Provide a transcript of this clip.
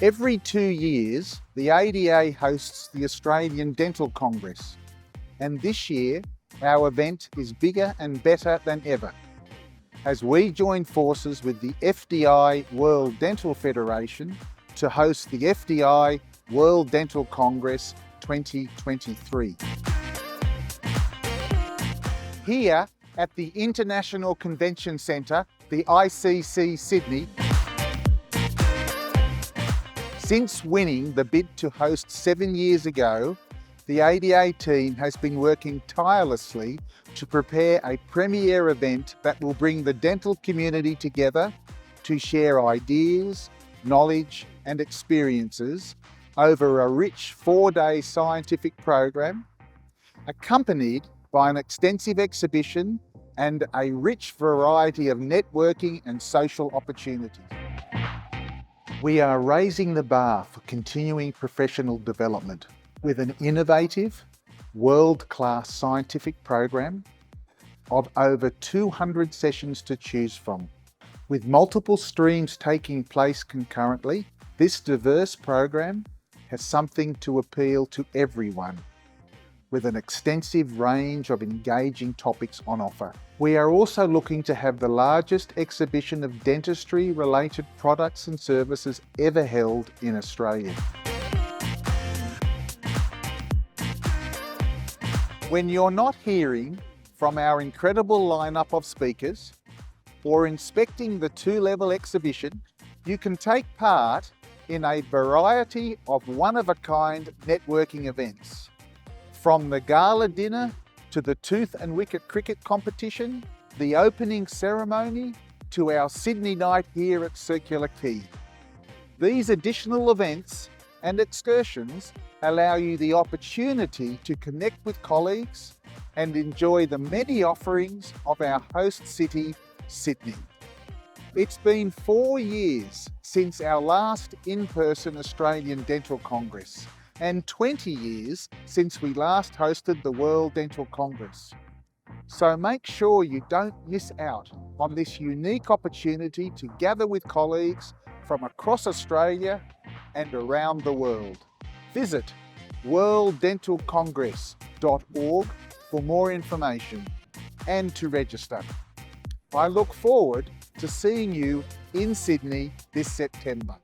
Every 2 years, the ADA hosts the Australian Dental Congress, and this year, our event is bigger and better than ever, as we join forces with the FDI World Dental Federation to host the FDI World Dental Congress 2023. Here at the International Convention Centre, the ICC Sydney, since winning the bid to host 7 years ago, the ADA team has been working tirelessly to prepare a premier event that will bring the dental community together to share ideas, knowledge and experiences over a rich 4-day scientific program, accompanied by an extensive exhibition and a rich variety of networking and social opportunities. We are raising the bar for continuing professional development with an innovative, world-class scientific program of over 200 sessions to choose from. With multiple streams taking place concurrently, this diverse program has something to appeal to everyone, with an extensive range of engaging topics on offer. We are also looking to have the largest exhibition of dentistry-related products and services ever held in Australia. When you're not hearing from our incredible lineup of speakers or inspecting the 2-level exhibition, you can take part in a variety of one-of-a-kind networking events. From the gala dinner to the tooth and wicket cricket competition, the opening ceremony to our Sydney night here at Circular Quay. These additional events and excursions allow you the opportunity to connect with colleagues and enjoy the many offerings of our host city, Sydney. It's been 4 years since our last in-person Australian Dental Congress, and 20 years since we last hosted the World Dental Congress. So make sure you don't miss out on this unique opportunity to gather with colleagues from across Australia and around the world. Visit worlddentalcongress.org for more information and to register. I look forward to seeing you in Sydney this September.